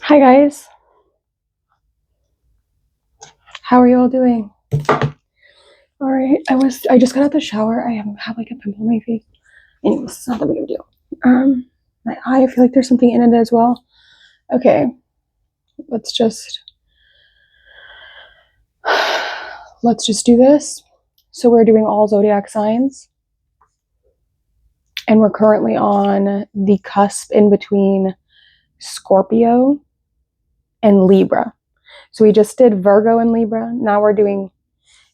Hi guys, how are you all doing? All right, I just got out the shower. I have like a pimple on my face. Anyways, it's not that big of a deal. My eye, I feel like there's something in it as well. Okay, let's just do this. So we're doing all zodiac signs, and we're currently on the cusp in between Scorpio and Libra. So we just did Virgo and Libra. Now we're doing.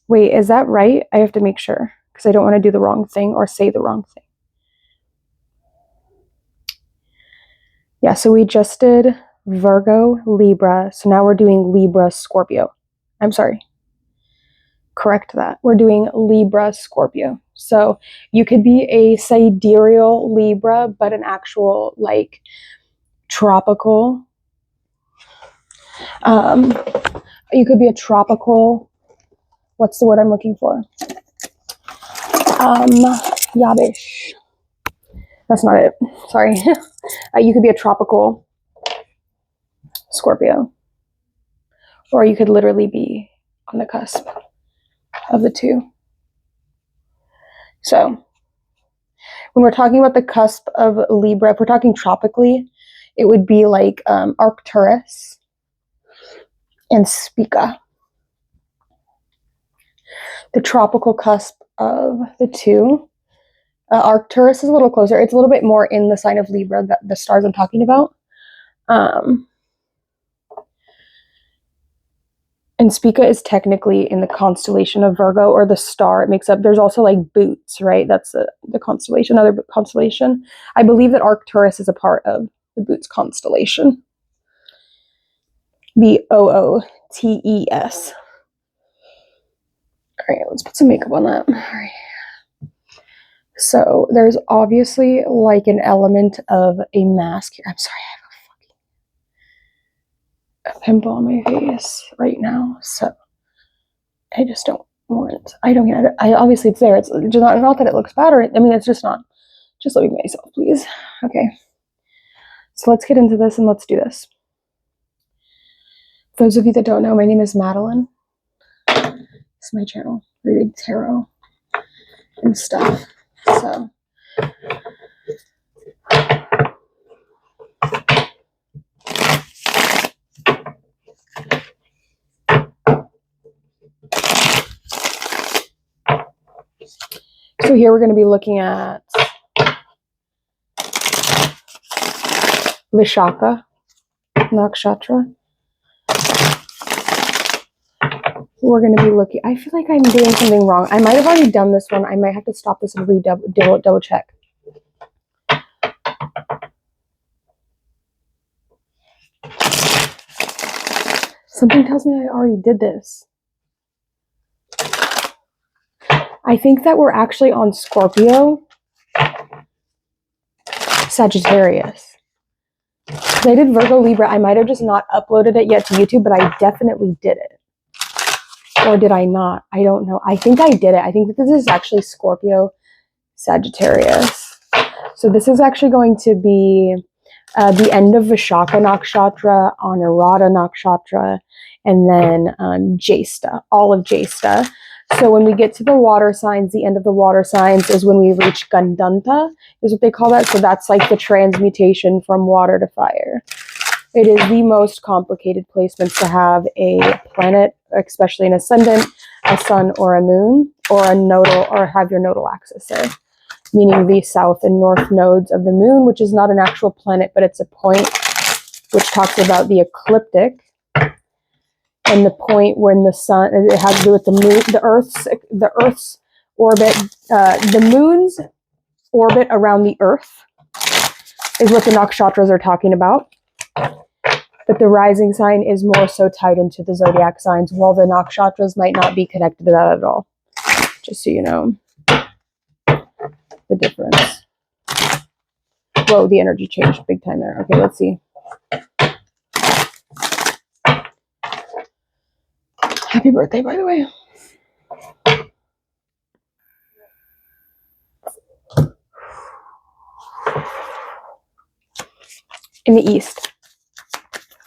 Wait, is that right? I have to make sure because I don't want to do the wrong thing or say the wrong thing. Yeah, so we just did Virgo, Libra. So now we're doing Libra, Scorpio. I'm sorry. Correct that. We're doing Libra, Scorpio. So you could be a sidereal Libra, but an actual like tropical. You could be a tropical. What's the word I'm looking for? Yabish. That's not it. Sorry. You could be a tropical Scorpio. Or you could literally be on the cusp of the two. So when we're talking about the cusp of Libra, if we're talking tropically, it would be like Arcturus and Spica. The tropical cusp of the two. Arcturus is a little closer. It's a little bit more in the sign of Libra, the stars I'm talking about. And Spica is technically in the constellation of Virgo, or the star it makes up. There's also like Boots, right? That's the constellation, another constellation. I believe that Arcturus is a part of the Boots constellation. Bootes. All right, let's put some makeup on that. All right. So there's obviously like an element of a mask here. I'm sorry, I have a pimple on my face right now, so I just don't want. I obviously it's there. It's just not that it looks bad, or I mean, it's just not. Just let me be myself, please. Okay. So let's get into this and let's do this. For those of you that don't know, my name is Madeline. It's my channel. I read tarot and stuff. So here we're going to be looking at Vishaka Nakshatra. We're going to be looking. I feel like I'm doing something wrong. I might have already done this one. I might have to stop this and double check. Something tells me I already did this. I think that we're actually on Scorpio, Sagittarius. I did Virgo, Libra. I might have just not uploaded it yet to YouTube, but I definitely did it. Or did I not? I don't know. I think I did it. I think that this is actually Scorpio, Sagittarius. So this is actually going to be the end of Vishaka Nakshatra, Anuradha Nakshatra, and then Jesta, all of Jesta. So when we get to the water signs, the end of the water signs is when we reach Gandanta, is what they call that. So that's like the transmutation from water to fire. It is the most complicated placement to have a planet, especially an ascendant, a sun or a moon, or a nodal, or have your nodal axis there, meaning the south and north nodes of the moon, which is not an actual planet, but it's a point which talks about the ecliptic. And the point when the sun, it has to do with the moon, the Earth's orbit, the moon's orbit around the Earth is what the nakshatras are talking about. But the rising sign is more so tied into the zodiac signs, while the nakshatras might not be connected to that at all. Just so you know the difference. Whoa, the energy changed big time there. Okay, let's see. Happy birthday, by the way. In the east.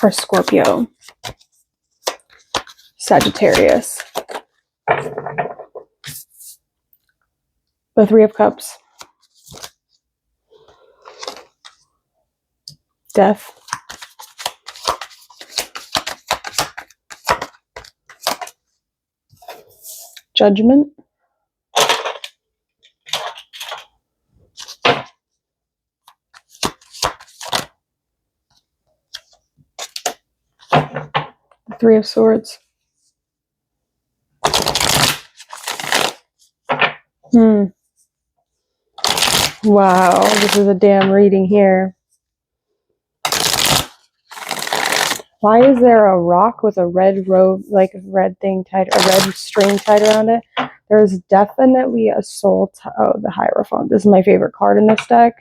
for Scorpio, Sagittarius. The Three of Cups. Death. Judgment. The Three of Swords. Wow, this is a damn reading here. Why is there a rock with a red rope, like a red thing tied, a red string tied around it? There's definitely a soul. Oh, the Hierophant. This is my favorite card in this deck.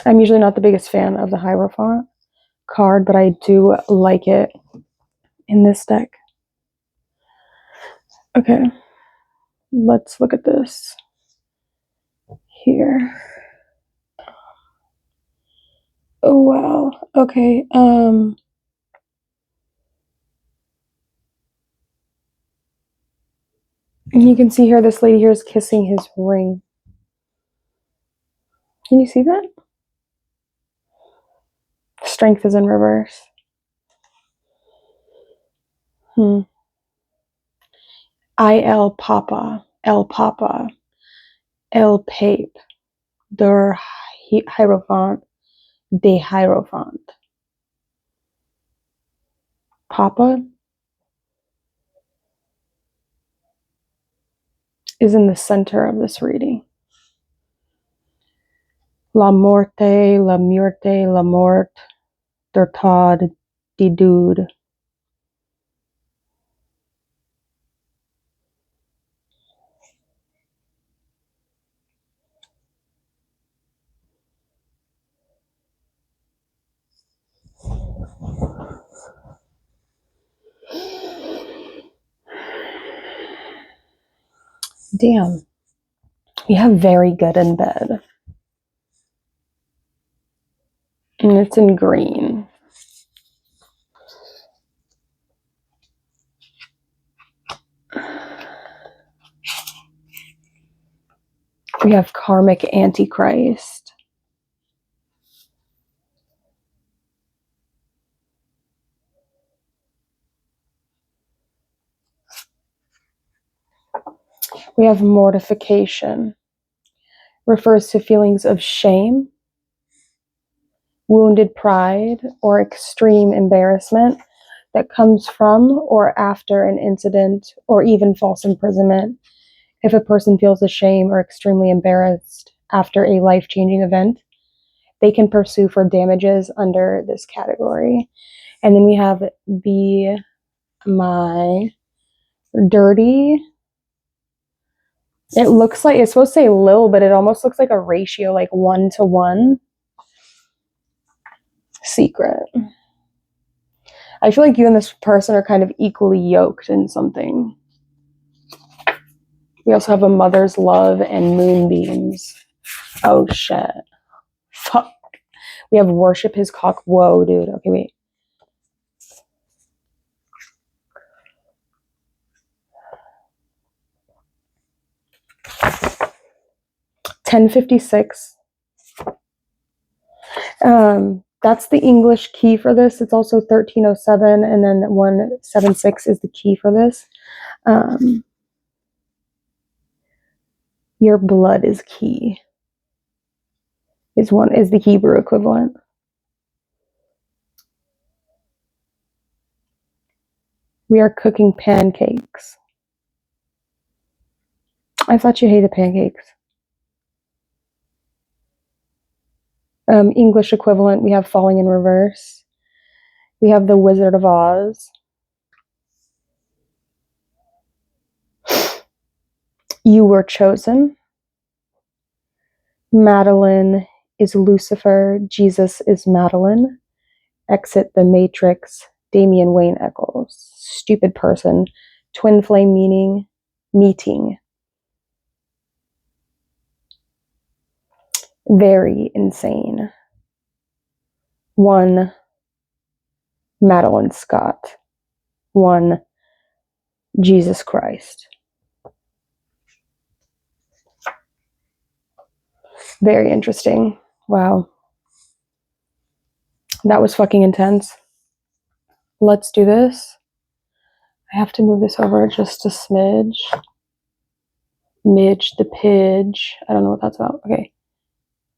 I'm usually not the biggest fan of the Hierophant card, but I do like it in this deck. Okay, let's look at this here. Oh, wow. Okay, and you can see here, this lady here is kissing his ring. Can you see that? Strength is in reverse. El Papa, El Pape, Der Hierophant, De Hierophant. Papa is in the center of this reading. La Morte, La Muerte, La Mort, Der Tod, Die Dude. Damn. You have very good in bed. And it's in green. We have karmic antichrist. We have mortification. Refers to feelings of shame, wounded pride, or extreme embarrassment that comes from or after an incident or even false imprisonment. If a person feels ashamed or extremely embarrassed after a life-changing event, they can pursue for damages under this category. And then we have Be My Dirty. It looks like, it's supposed to say Lil, but it almost looks like a ratio, like 1-to-1. Secret. I feel like you and this person are kind of equally yoked in something. We also have a mother's love and moonbeams. Oh, shit. Fuck. We have worship his cock. Whoa, dude. Okay, wait. $10.56. That's the English key for this. It's also 1307, and then 176 is the key for this. Your blood is key. Is the Hebrew equivalent. We are cooking pancakes. I thought you hated pancakes. English equivalent, we have falling in reverse. We have the Wizard of Oz. You were chosen. Madeline is Lucifer. Jesus is Madeline. Exit the Matrix. Damian Wayne Eccles. Stupid person. Twin flame meeting. very insane. 1 Madeline Scott. 1 Jesus Christ. Very interesting. Wow. That was fucking intense. Let's do this. I have to move this over just a smidge. Midge the Pidge. I don't know what that's about. Okay.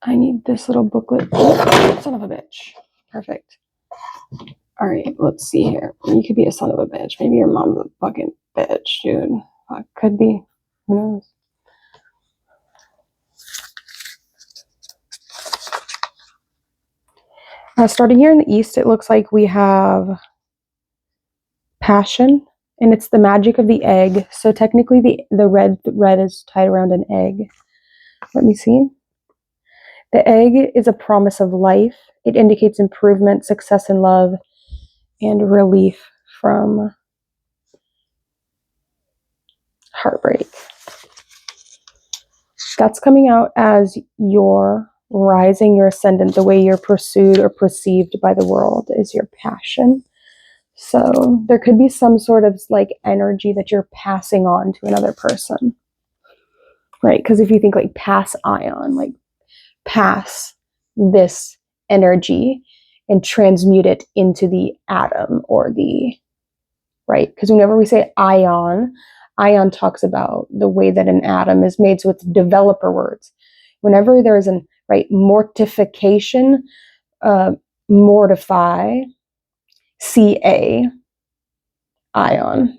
I need this little booklet. Oh, son of a bitch. Perfect. All right, let's see here. You could be a son of a bitch. Maybe your mom's a fucking bitch, dude. Could be. Who knows? Starting here in the east, it looks like we have passion, and it's the magic of the egg. So technically the red is tied around an egg. Let me see. The egg is a promise of life. It indicates improvement, success in love, and relief from heartbreak. That's coming out as your rising, your ascendant, the way you're pursued or perceived by the world is your passion. So there could be some sort of like energy that you're passing on to another person, right? Because if you think like pass ion, like pass this energy and transmute it into the atom or the, right? Because whenever we say ion talks about the way that an atom is made. So it's developer words. Whenever there is an, right, mortification, mortify, Ca, ion.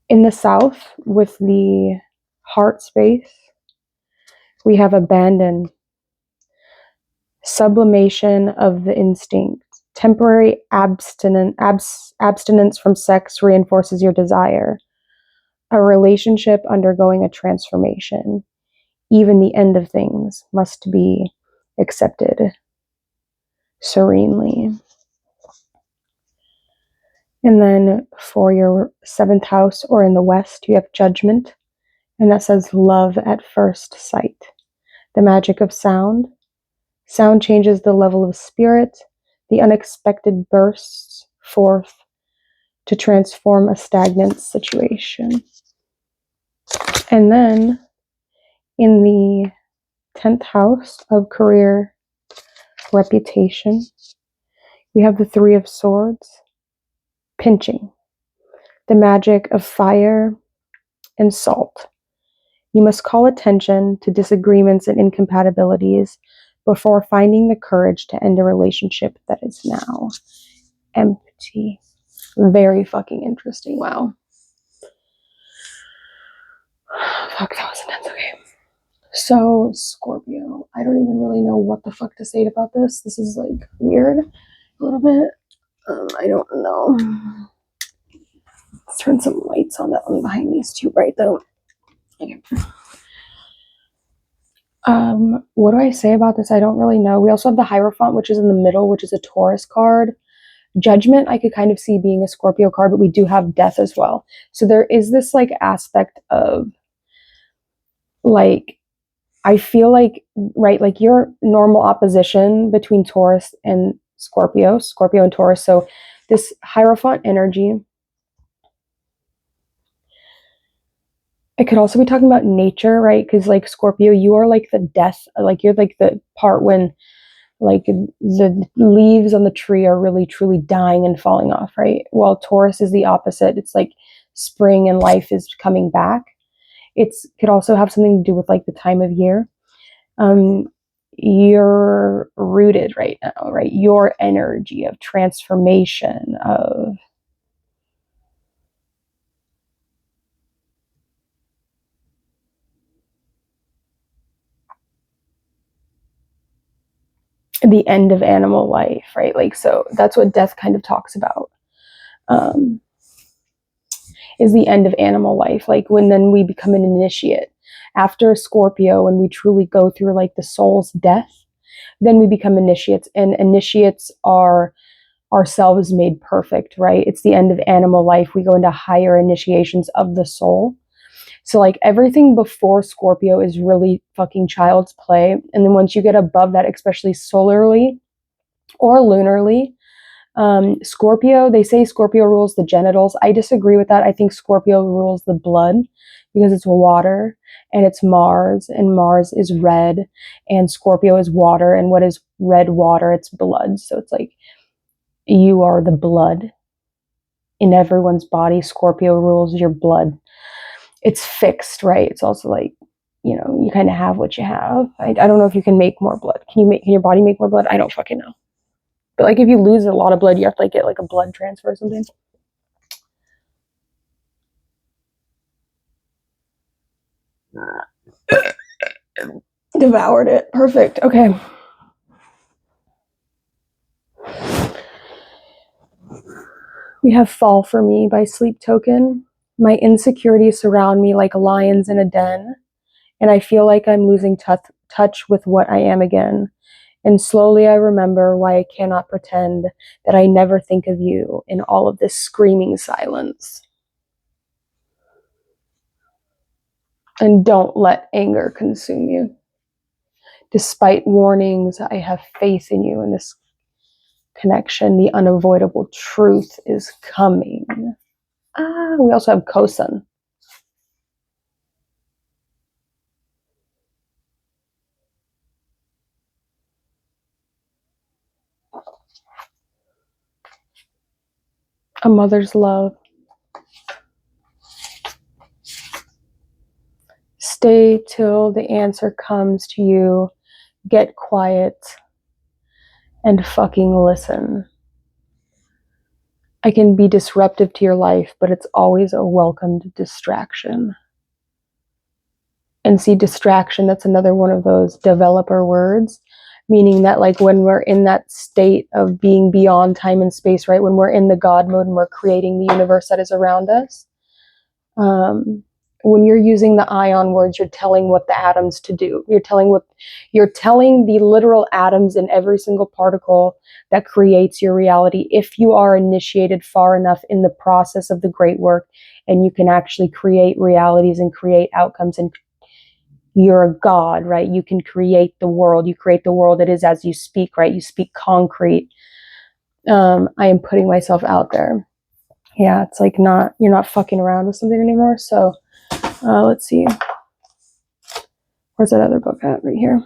In the south, with the heart space, we have abandon, sublimation of the instinct. Temporary abstinence from sex reinforces your desire. A relationship undergoing a transformation. Even the end of things must be accepted serenely. And then for your 7th house, or in the west, you have judgment. And that says love at first sight. The magic of sound. Sound changes the level of spirit. The unexpected bursts forth to transform a stagnant situation. And then in the 10th house of career reputation, we have the 3 of Swords, pinching, the magic of fire and salt. You must call attention to disagreements and incompatibilities before finding the courage to end a relationship that is now empty. Very fucking interesting. Wow. Fuck, that was intense. Okay. So, Scorpio. I don't even really know what the fuck to say about this. This is like weird a little bit. I don't know. Let's turn some lights on. That one behind me is too bright though. Okay. What do I say about this? I don't really know. We also have the Hierophant, which is in the middle, which is a Taurus card. Judgment, I could kind of see being a Scorpio card, but we do have Death as well. So there is this like aspect of like, I feel like, right, like your normal opposition between Taurus and Scorpio and Taurus. So this Hierophant energy, it could also be talking about nature, right? Because like Scorpio, you are like the death, like you're like the part when like the leaves on the tree are really truly dying and falling off, right? While Taurus is the opposite. It's like spring and life is coming back. It's could also have something to do with like the time of year. You're rooted right now, right? Your energy of transformation, of the end of animal life, right? Like, so that's what Death kind of talks about, is the end of animal life. Like when then we become an initiate. After Scorpio, when we truly go through like the soul's death, then we become initiates. And initiates are ourselves made perfect, right? It's the end of animal life. We go into higher initiations of the soul. So like everything before Scorpio is really fucking child's play. And then once you get above that, especially solarly or lunarly, Scorpio, they say Scorpio rules the genitals. I disagree with that. I think Scorpio rules the blood because it's water and it's Mars, and Mars is red, and Scorpio is water. And what is red water? It's blood. So it's like you are the blood in everyone's body. Scorpio rules your blood. It's fixed, right? It's also like, you know, you kind of have what you have. I don't know if you can make more blood. Can your body make more blood? I don't fucking know. But like if you lose a lot of blood, you have to like get like a blood transfer or something. Devoured it. Perfect. Okay. We have Fall for Me by Sleep Token. My insecurities surround me like lions in a den, and I feel like I'm losing touch with what I am again. And slowly I remember why I cannot pretend that I never think of you in all of this screaming silence. And don't let anger consume you. Despite warnings, I have faith in you in this connection. The unavoidable truth is coming. We also have Kosan. A mother's love. Stay till the answer comes to you. Get quiet and fucking listen. I can be disruptive to your life, but it's always a welcomed distraction. And see, distraction, that's another one of those developer words, meaning that like when we're in that state of being beyond time and space, right? When we're in the God mode and we're creating the universe that is around us, when you're using the ion words, you're telling what the atoms to do. You're telling the literal atoms in every single particle that creates your reality. If you are initiated far enough in the process of the great work, and you can actually create realities and create outcomes, and you're a god, right? You can create the world. You create the world. It is as you speak, right? You speak concrete. I am putting myself out there. Yeah, it's like you're not fucking around with something anymore. So let's see. Where's that other book at? Right here.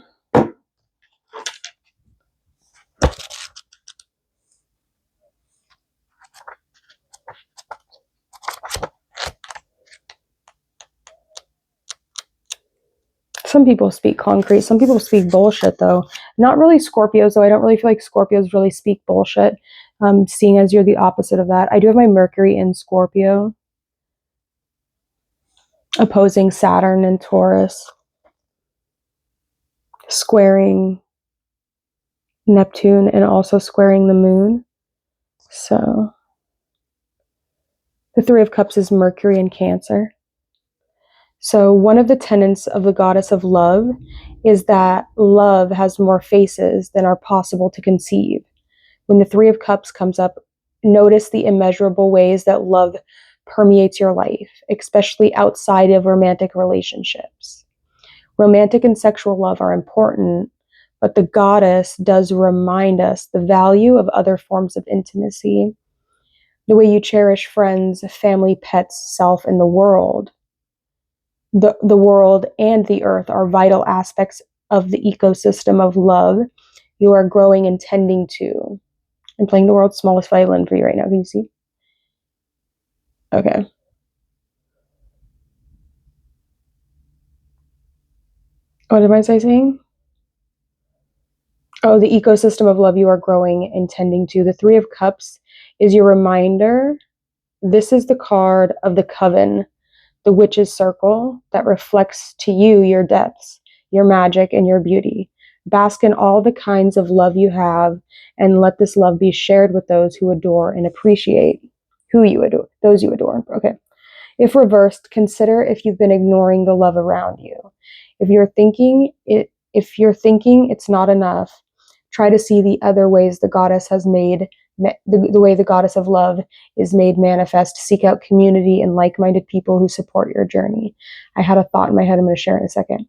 Some people speak concrete. Some people speak bullshit, though. Not really Scorpios, though. I don't really feel like Scorpios really speak bullshit, seeing as you're the opposite of that. I do have my Mercury in Scorpio, opposing Saturn and Taurus, squaring Neptune, and also squaring the moon. So the Three of Cups is Mercury in Cancer. So one of the tenets of the goddess of love is that love has more faces than are possible to conceive. When the Three of Cups comes up, notice the immeasurable ways that love permeates your life, especially outside of romantic relationships. Romantic and sexual love are important, but the goddess does remind us the value of other forms of intimacy, the way you cherish friends, family, pets, self, and the world. The world and the earth are vital aspects of the ecosystem of love you are growing and tending to. I'm playing the world's smallest violin for you right now. Can you see? Okay. What am I saying? Oh, the ecosystem of love you are growing and tending to. The Three of Cups is your reminder. This is the card of the coven, the witch's circle that reflects to you your depths, your magic, and your beauty. Bask in all the kinds of love you have, and let this love be shared with those who adore and appreciate those you adore. Okay. If reversed, consider if you've been ignoring the love around you. If you're thinking it's not enough, try to see the other ways the goddess has made the way the goddess of love is made manifest. Seek out community and like-minded people who support your journey. I had a thought in my head. I'm going to share it in a second.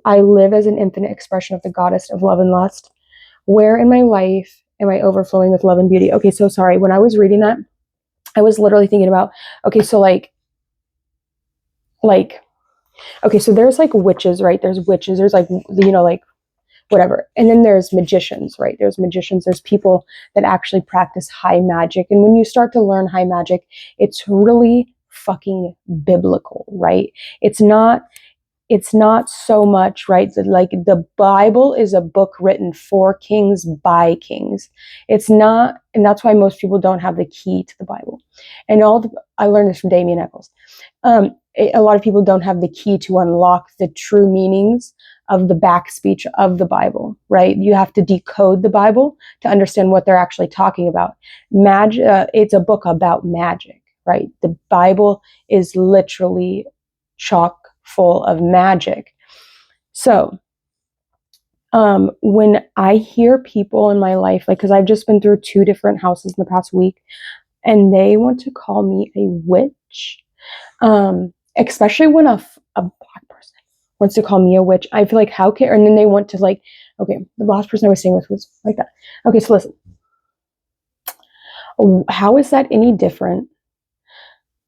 I live as an infinite expression of the goddess of love and lust. Where in my life am I overflowing with love and beauty? Okay, so sorry. When I was reading that, I was literally thinking about, okay, so like, okay, so there's like witches, right? There's witches, there's like, like whatever. And then there's magicians, right? There's magicians, there's people that actually practice high magic. And when you start to learn high magic, it's really fucking biblical, right? It's not so much, right? Like the Bible is a book written for kings by kings. It's not, and that's why most people don't have the key to the Bible. And I learned this from Damien Eccles. A lot of people don't have the key to unlock the true meanings of the back speech of the Bible, right? You have to decode the Bible to understand what they're actually talking about. It's a book about magic, right? The Bible is literally chock full of magic. So when I hear people in my life, like, because I've just been through 2 different houses in the past week, and they want to call me a witch, especially when a black person wants to call me a witch, I feel like, how can, and then they want to, like, okay, the last person I was staying with was like that. Okay, so listen, how is that any different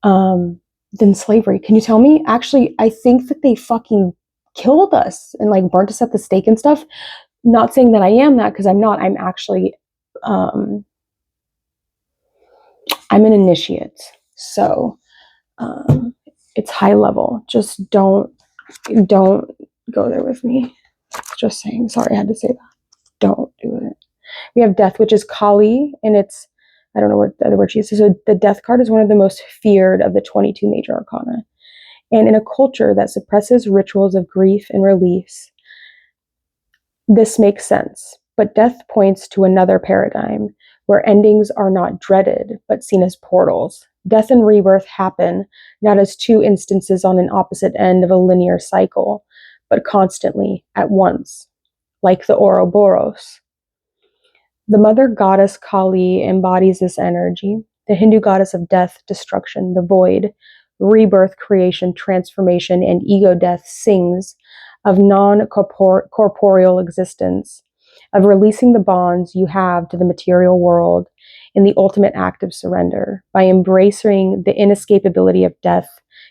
than slavery? Can you tell me? Actually, I think that they fucking killed us and like burnt us at the stake and stuff. Not saying that I am that, because I'm not. I'm actually I'm an initiate, so it's high level. Just don't go there with me. Just saying. Sorry, I had to say that. Don't do it. We have death, which is Kali, and it's, I don't know what the other word she uses. So the death card is one of the most feared of the 22 major arcana. And in a culture that suppresses rituals of grief and release, this makes sense. But death points to another paradigm where endings are not dreaded, but seen as portals. Death and rebirth happen not as 2 instances on an opposite end of a linear cycle, but constantly at once, like the Ouroboros. The mother goddess Kali embodies this energy, the Hindu goddess of death, destruction, the void, rebirth, creation, transformation, and ego death sings of non-corporeal existence, of releasing the bonds you have to the material world in the ultimate act of surrender. By embracing the inescapability of death,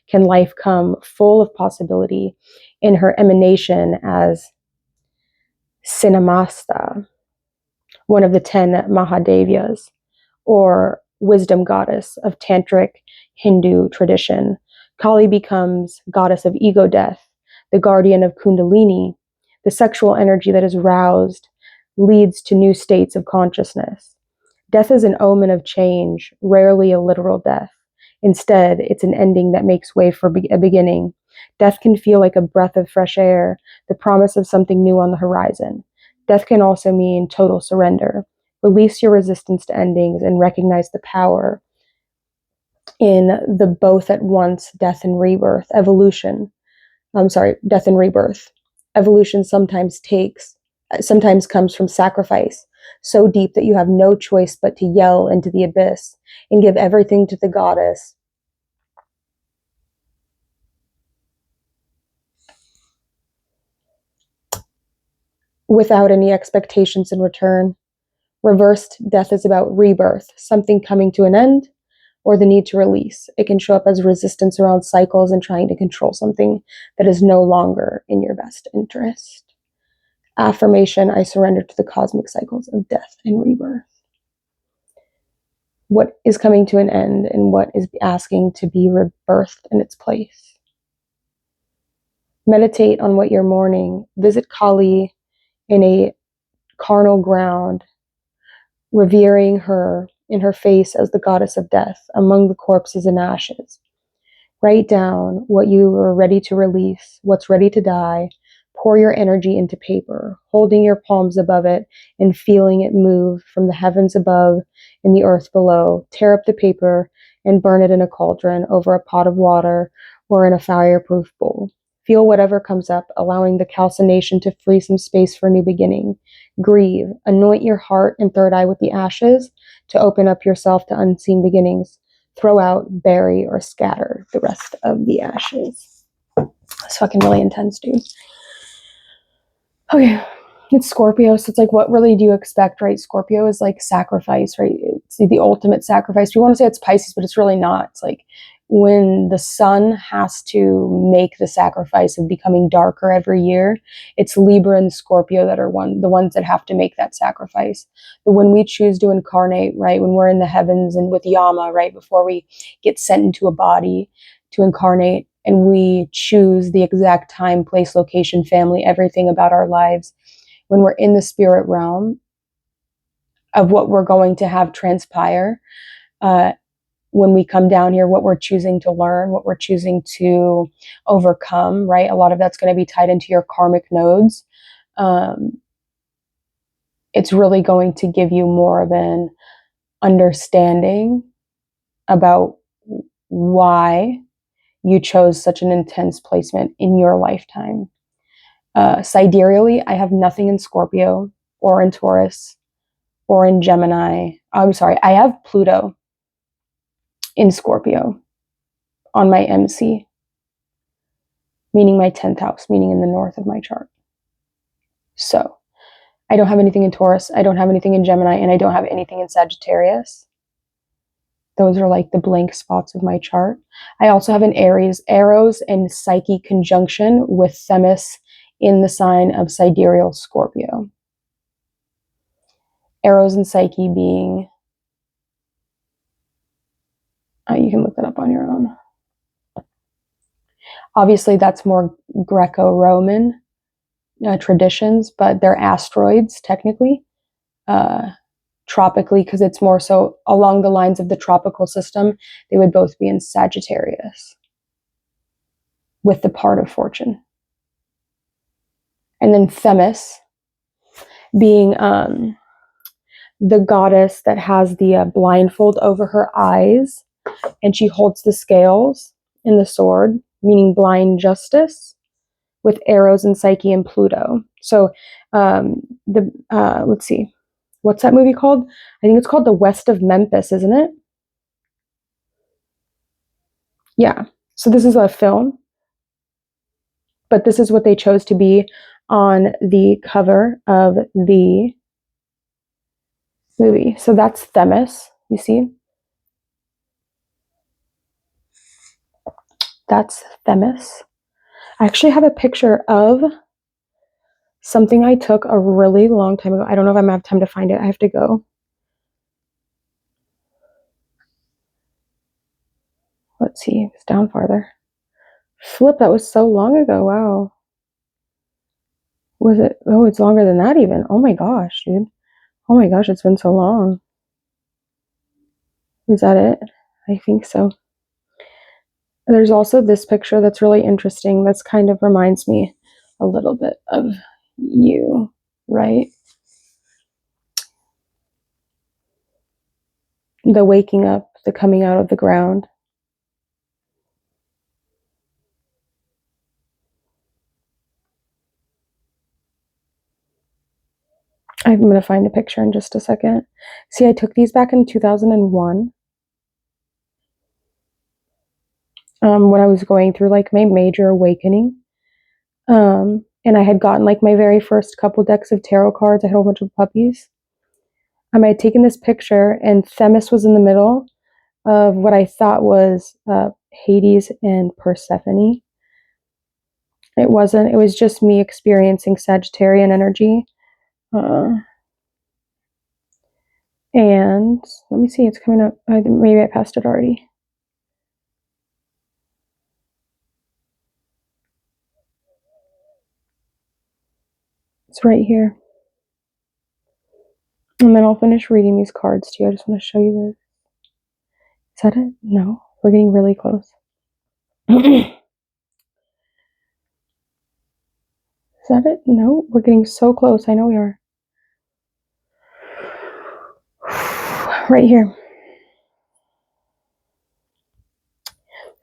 can life come full of possibility in her emanation as Cinnamasta, one of the 10 Mahadevas, or wisdom goddess of tantric Hindu tradition. Kali becomes goddess of ego death, the guardian of Kundalini. The sexual energy that is roused leads to new states of consciousness. Death is an omen of change, rarely a literal death. Instead, it's an ending that makes way for a beginning. Death can feel like a breath of fresh air, the promise of something new on the horizon. Death can also mean total surrender. Release your resistance to endings and recognize the power in the both at once death and rebirth. Death and rebirth. Evolution sometimes comes from sacrifice, so deep that you have no choice but to yell into the abyss and give everything to the goddess. Without any expectations in return. Reversed death is about rebirth, something coming to an end, or the need to release. It can show up as resistance around cycles and trying to control something that is no longer in your best interest. Affirmation, I surrender to the cosmic cycles of death and rebirth. What is coming to an end and what is asking to be rebirthed in its place. Meditate on what you're mourning. Visit Kali in a carnal ground, revering her in her face as the goddess of death among the corpses and ashes. Write down what you are ready to release, what's ready to die. Pour your energy into paper, holding your palms above it and feeling it move from the heavens above and the earth below. Tear up the paper and burn it in a cauldron over a pot of water or in a fireproof bowl. Feel whatever comes up, allowing the calcination to free some space for a new beginning. Grieve. Anoint your heart and third eye with the ashes to open up yourself to unseen beginnings. Throw out, bury, or scatter the rest of the ashes. It's fucking really intense, dude. Okay. It's Scorpio, so it's like, what really do you expect, right? Scorpio is like sacrifice, right? It's the ultimate sacrifice. We want to say it's Pisces, but it's really not. It's like when the sun has to make the sacrifice of becoming darker every year, it's Libra and Scorpio that are the ones that have to make that sacrifice. But when we choose to incarnate, right, when we're in the heavens and with Yama, right, before we get sent into a body to incarnate, and we choose the exact time, place, location, family, everything about our lives, when we're in the spirit realm of what we're going to have transpire, when we come down here, what we're choosing to learn, what we're choosing to overcome, right? A lot of that's going to be tied into your karmic nodes. It's really going to give you more of an understanding about why you chose such an intense placement in your lifetime. Sidereally, I have nothing in Scorpio or in Taurus or in Gemini. I'm sorry, I have Pluto in Scorpio on my MC, meaning my 10th house, meaning in the north of my chart. So I don't have anything in Taurus, I don't have anything in Gemini, and I don't have anything in Sagittarius. Those are like the blank spots of my chart. I also have an Aries, Eros, and Psyche conjunction with Themis in the sign of sidereal Scorpio. Eros and Psyche being, you can look that up on your own. Obviously, that's more Greco-Roman traditions, but they're asteroids technically, tropically, because it's more so along the lines of the tropical system. They would both be in Sagittarius with the part of fortune. And then Themis being the goddess that has the blindfold over her eyes, and she holds the scales in the sword, meaning blind justice, with Eros and Psyche and Pluto. So let's see, what's that movie called? I think it's called The West of Memphis, isn't it? Yeah. So this is a film, but this is what they chose to be on the cover of the movie. So that's Themis, you see? That's Themis. I actually have a picture of something I took a really long time ago. I don't know if I'm gonna have time to find it. I have to go. Let's see, it's down farther. Flip, that was so long ago. Wow. Was it? Oh, it's longer than that even. Oh my gosh, dude. Oh my gosh, it's been so long. Is that it? I think so. There's also this picture that's really interesting. That's kind of reminds me a little bit of you, right? The waking up, the coming out of the ground. I'm going to find a picture in just a second. See, I took these back in 2001. When I was going through like my major awakening. And I had gotten like my very first couple decks of tarot cards. I had a whole bunch of puppies. I had taken this picture, and Themis was in the middle of what I thought was Hades and Persephone. It wasn't. It was just me experiencing Sagittarian energy. And let me see, it's coming up. Maybe I passed it already. It's right here. And then I'll finish reading these cards to you. I just want to show you this. Is that it? No, we're getting really close. Is that it? No, we're getting so close. I know we are. Right here.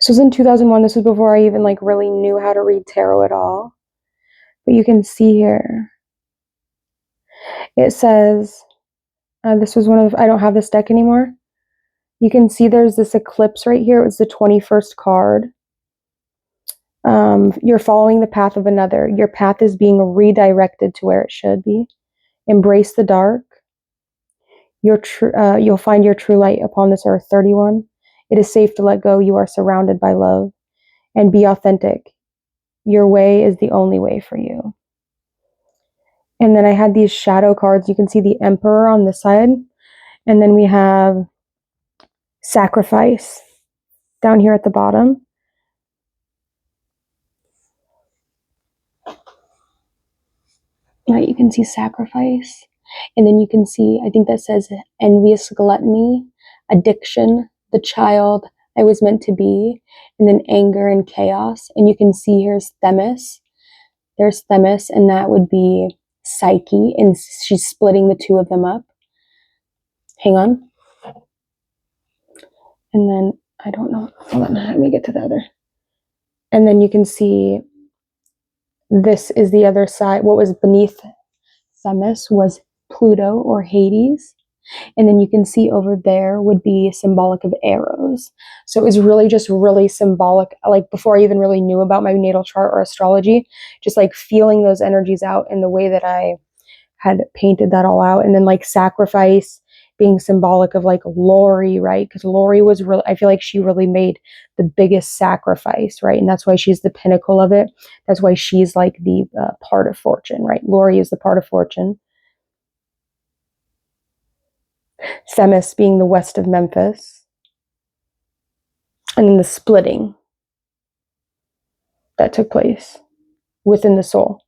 This was in 2001. This was before I even like really knew how to read tarot at all. But you can see here, it says, this was one of, I don't have this deck anymore. You can see there's this eclipse right here. It was the 21st card. You're following the path of another. Your path is being redirected to where it should be. Embrace the dark. You'll find your true light upon this earth. 31. It is safe to let go. You are surrounded by love. And be authentic. Your way is the only way for you. And then I had these shadow cards. You can see the Emperor on this side. And then we have Sacrifice down here at the bottom. Right, you can see Sacrifice. And then you can see, I think that says Envious Gluttony, Addiction, The Child I Was Meant to Be, and then Anger and Chaos. And you can see here's Themis. There's Themis, and that would be Psyche, and she's splitting the two of them up. Hang on. And then, I don't know. Hold on, let me get to the other. And then you can see this is the other side. What was beneath Themis was Pluto or Hades. And then you can see over there would be symbolic of arrows. So it was really just really symbolic. Like before I even really knew about my natal chart or astrology, just like feeling those energies out in the way that I had painted that all out. And then like Sacrifice being symbolic of like Lori, right? Because Lori was really, I feel like she really made the biggest sacrifice, right? And that's why she's the pinnacle of it. That's why she's like the part of fortune, right? Lori is the part of fortune. Themis being the west of Memphis. And then the splitting that took place within the soul.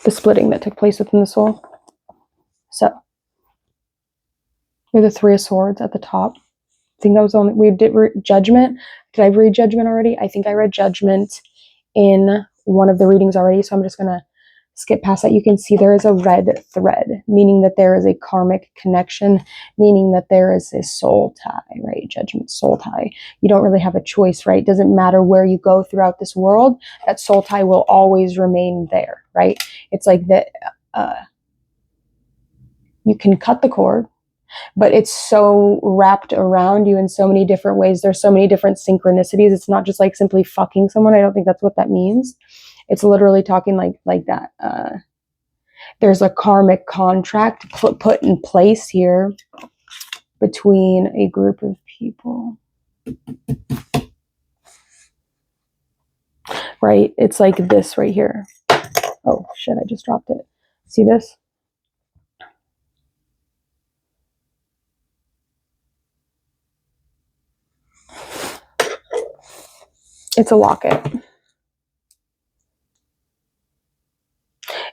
The splitting that took place within the soul. So, we're the Three of Swords at the top. I think that was only, we did Judgment. Did I read Judgment already? I think I read Judgment in one of the readings already, so I'm just going to skip past that. You can see there is a red thread, meaning that there is a karmic connection, meaning that there is a soul tie, right? Judgment, soul tie. You don't really have a choice, right? It doesn't matter where you go throughout this world, that soul tie will always remain there, right? It's like that you can cut the cord, but it's so wrapped around you in so many different ways. There's so many different synchronicities. It's not just like simply fucking someone. I don't think that's what that means. It's literally talking like that. There's a karmic contract put in place here between a group of people. Right? It's like this right here. Oh shit, I just dropped it. See this? It's a locket.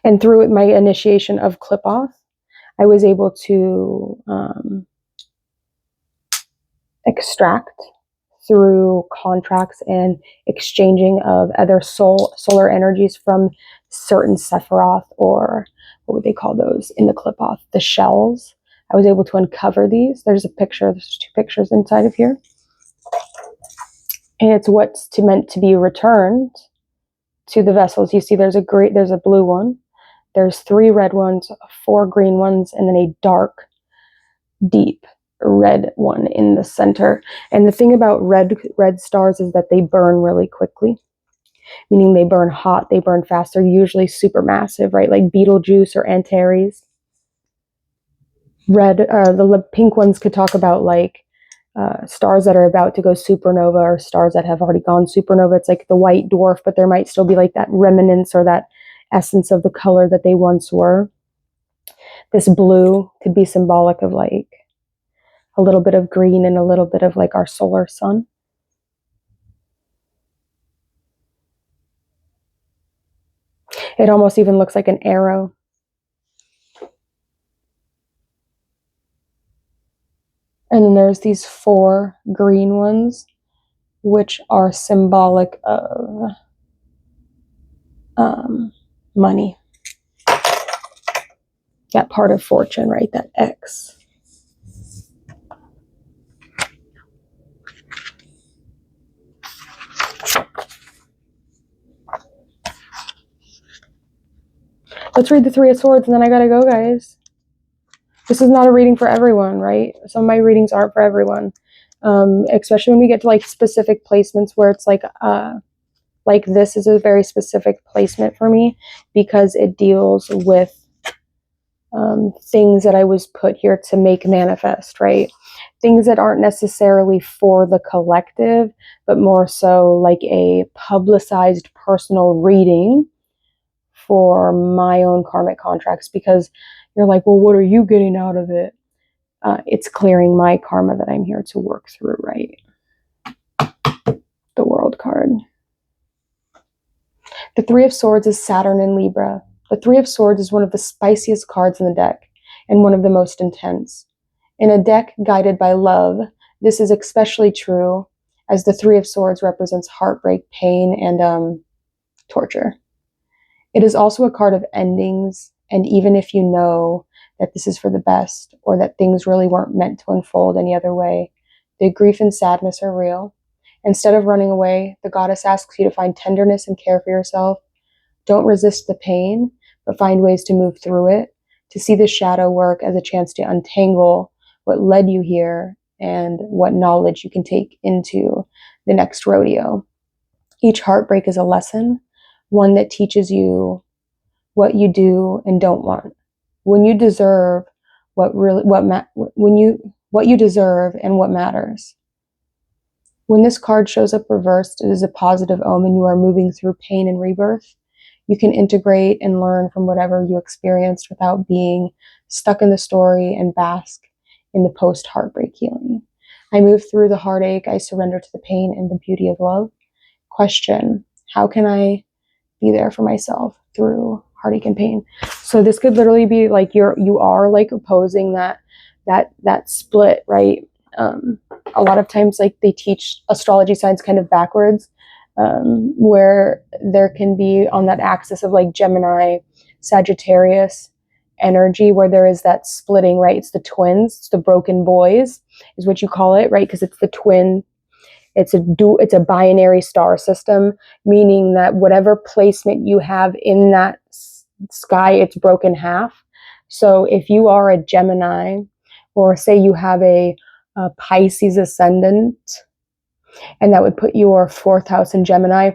And through my initiation of clip-off, I was able to extract through contracts and exchanging of other solar energies from certain Sephiroth, or what would they call those in the clip-off? The shells. I was able to uncover these. There's a picture. There's two pictures inside of here. And it's what's meant to be returned to the vessels. You see there's a blue one. There's 3 red ones, 4 green ones, and then a dark, deep red one in the center. And the thing about red stars is that they burn really quickly, meaning they burn hot, they burn fast. They're usually super massive, right? Like Betelgeuse or Antares. The pink ones could talk about like stars that are about to go supernova, or stars that have already gone supernova. It's like the white dwarf, but there might still be like that remnants or that essence of the color that they once were. This blue could be symbolic of like a little bit of green and a little bit of like our solar sun. It almost even looks like an arrow. And then there's these 4 green ones, which are symbolic of money. That part of fortune, right? That X. Let's read the Three of Swords and then I gotta go, guys. This is not a reading for everyone, right? Some of my readings aren't for everyone. Especially when we get to like specific placements where it's like this is a very specific placement for me because it deals with things that I was put here to make manifest, right? Things that aren't necessarily for the collective, but more so like a publicized personal reading for my own karmic contracts, because you're like, well, what are you getting out of it? It's clearing my karma that I'm here to work through, right? The World card. The Three of Swords is Saturn in Libra. The Three of Swords is one of the spiciest cards in the deck and one of the most intense. In a deck guided by love, this is especially true as the Three of Swords represents heartbreak, pain, and torture. It is also a card of endings, and even if you know that this is for the best or that things really weren't meant to unfold any other way, the grief and sadness are real. Instead of running away, the goddess asks you to find tenderness and care for yourself. Don't resist the pain, but find ways to move through it, to see the shadow work as a chance to untangle what led you here and what knowledge you can take into the next rodeo. Each heartbreak is a lesson, one that teaches you what you do and don't want. When you deserve what you deserve and what matters. When this card shows up reversed, it is a positive omen. You are moving through pain and rebirth. You can integrate and learn from whatever you experienced without being stuck in the story and bask in the post-heartbreak healing. I move through the heartache. I surrender to the pain and the beauty of love. Question: how can I be there for myself through heartache and pain? So this could literally be like you are like opposing that split, right? A lot of times, like, they teach astrology signs kind of backwards, where there can be on that axis of like Gemini, Sagittarius energy, where there is that splitting, right? It's the twins, it's the broken boys, is what you call it, right? Because it's the twin. It's a binary star system, meaning that whatever placement you have in that sky, it's broken half. So if you are a Gemini, or say you have a Pisces ascendant, and that would put your fourth house in Gemini,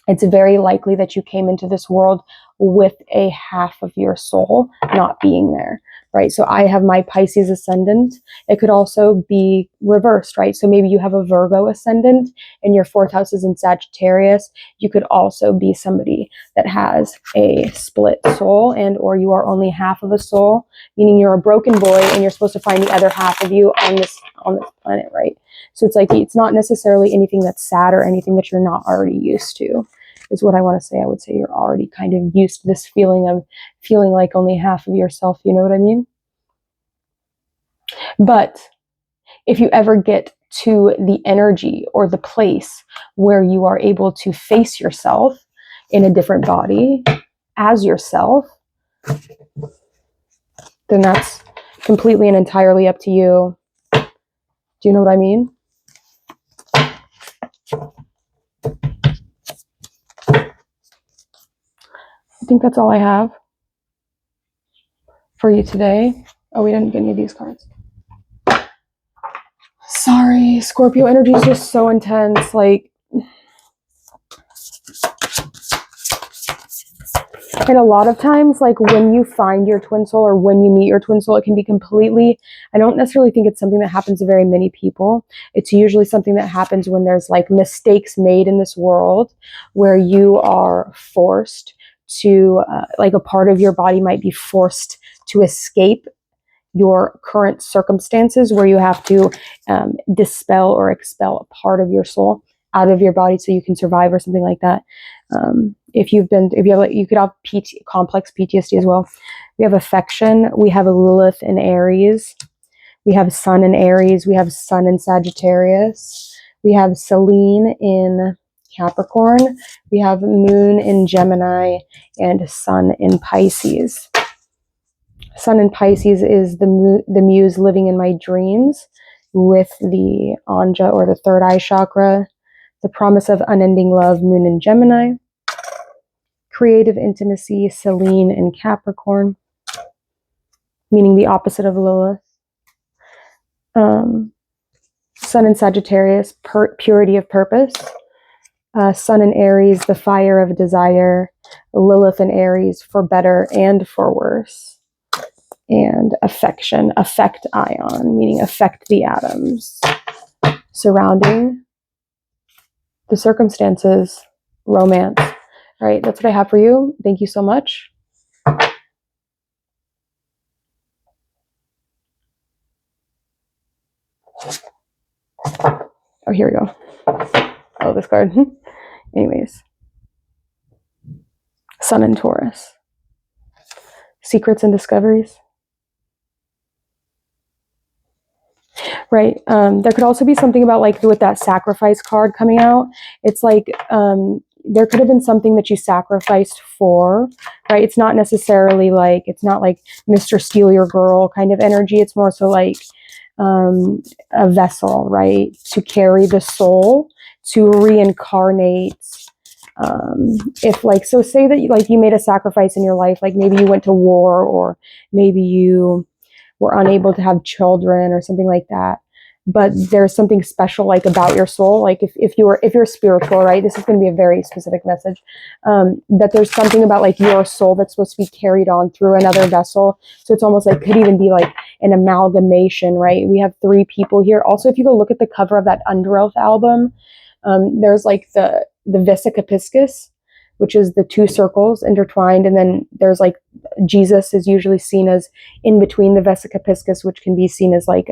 it's very likely that you came into this world with a half of your soul not being there, right? So I have my Pisces ascendant. It could also be reversed, right? So maybe you have a Virgo ascendant and your fourth house is in Sagittarius. You could also be somebody that has a split soul, and or you are only half of a soul, meaning you're a broken boy and you're supposed to find the other half of you on this planet, right? So it's like, it's not necessarily anything that's sad or anything that you're not already used to, is what I want to say. I would say you're already kind of used to this feeling of feeling like only half of yourself, you know what I mean? But if you ever get to the energy or the place where you are able to face yourself in a different body as yourself, then that's completely and entirely up to you. Do you know what I mean? I think that's all I have for you today. Oh, we didn't get any of these cards. Sorry, Scorpio energy is just so intense. Like, and a lot of times, like, when you find your twin soul or when you meet your twin soul, it can be completely, I don't necessarily think it's something that happens to very many people. It's usually something that happens when there's like mistakes made in this world where you are forced to, like, a part of your body might be forced to escape your current circumstances, where you have to dispel or expel a part of your soul out of your body so you can survive or something like that. You could have complex PTSD as well. We have affection. We have a Lilith in Aries. We have Sun in Aries. We have Sun in Sagittarius. We have Selene in Capricorn. We have Moon in Gemini and Sun in Pisces. Sun in Pisces is the muse living in my dreams with the Anja, or the third eye chakra. The promise of unending love, Moon in Gemini. creative intimacy, Selene in Capricorn, meaning the opposite of Lilith. Sun in Sagittarius, purity of purpose. Sun in Aries, the fire of desire. Lilith in Aries, for better and for worse. And affection, affect ion, meaning affect the atoms surrounding the circumstances, romance. All right, that's what I have for you. Thank you so much. Oh, here we go. Oh, this card. Anyways. Sun in Taurus. Secrets and discoveries. Right. There could also be something about like with that sacrifice card coming out. It's like there could have been something that you sacrificed for, right? It's not necessarily like, it's not like Mr. Steal Your Girl kind of energy. It's more so like a vessel, right? To carry the soul, to reincarnate. If like, so say that like you made a sacrifice in your life, like maybe you went to war, or maybe you were unable to have children or something like that, but there's something special like about your soul. Like if you're spiritual, right, this is going to be a very specific message, that there's something about like your soul that's supposed to be carried on through another vessel. So it's almost like, could even be like an amalgamation, right? We have 3 people here. Also, if you go look at the cover of that Under Oath album, there's like the Vesica-Piscis, which is the 2 circles intertwined. And then there's like, Jesus is usually seen as in between the Vesica-Piscis, which can be seen as like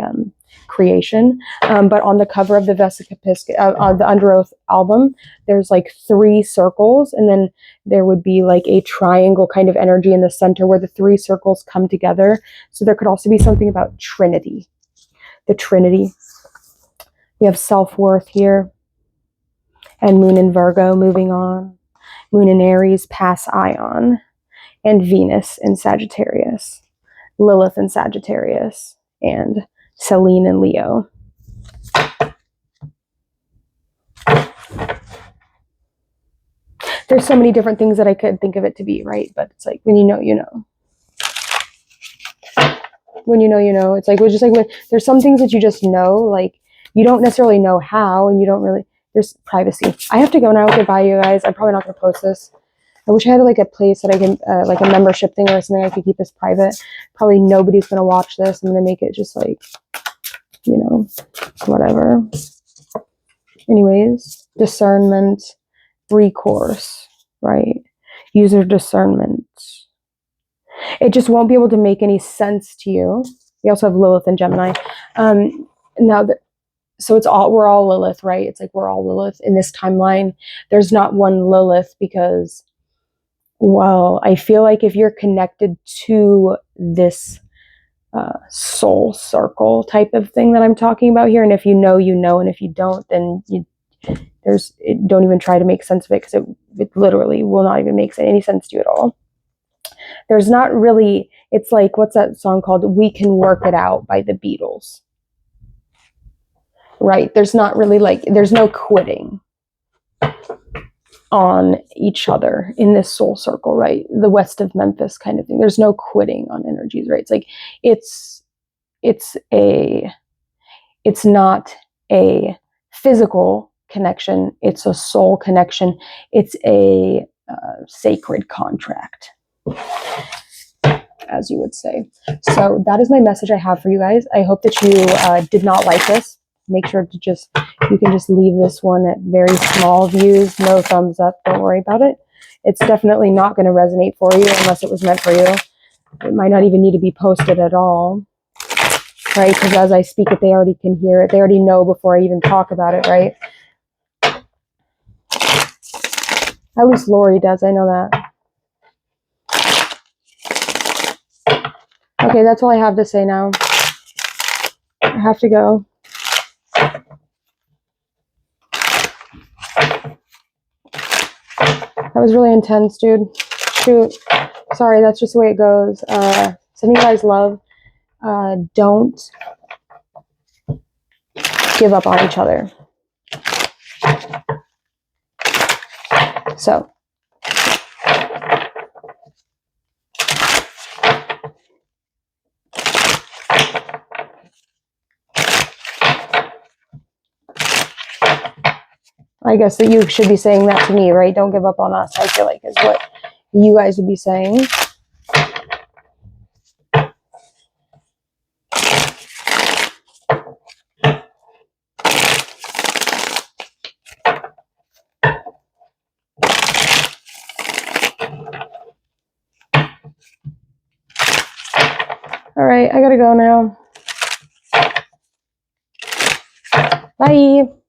creation. But on the cover of the Vesica-Piscis, the Under Oath album, there's like 3 circles. And then there would be like a triangle kind of energy in the center where the 3 circles come together. So there could also be something about Trinity, the Trinity. We have self-worth here. And Moon in Virgo, moving on. Moon in Aries, pass ion. And Venus in Sagittarius. Lilith in Sagittarius. And Selene in Leo. There's so many different things that I could think of it to be, right? But it's like, when you know, you know. When you know, you know. It's like, we're just like, when, there's some things that you just know, like, you don't necessarily know how, and you don't really, there's privacy. I have to go now. Goodbye, you guys. I'm probably not going to post this. I wish I had like a place that I can, like a membership thing or something I could keep this private. Probably nobody's going to watch this. I'm going to make it just like, you know, whatever. Anyways, discernment, recourse, right? User discernment. It just won't be able to make any sense to you. We also have Lilith and Gemini. Now that, so it's all, we're all Lilith, right? It's like we're all Lilith in this timeline. There's not one Lilith because, well, I feel like if you're connected to this soul circle type of thing that I'm talking about here, and if you know, you know, and if you don't, then don't even try to make sense of it, because it literally will not even make any sense to you at all. There's not really, it's like, what's that song called? We Can Work It Out by the Beatles. Right? There's not really like, there's no quitting on each other in this soul circle, right? The west of Memphis kind of thing. There's no quitting on energies, right? It's like, it's not a physical connection. It's a soul connection. It's a sacred contract, as you would say. So that is my message I have for you guys. I hope that you did not like this. Make sure to you can just leave this one at very small views, no thumbs up, don't worry about it. It's definitely not going to resonate for you unless it was meant for you. It might not even need to be posted at all, right? Because as I speak it, they already can hear it. They already know before I even talk about it, right? At least Lori does, I know that. Okay, that's all I have to say now. I have to go. That was really intense, dude. Shoot. Sorry, that's just the way it goes. Sending you guys love. Don't give up on each other. So, I guess that you should be saying that to me, right? Don't give up on us, I feel like is what you guys would be saying. All right, I gotta go now. Bye.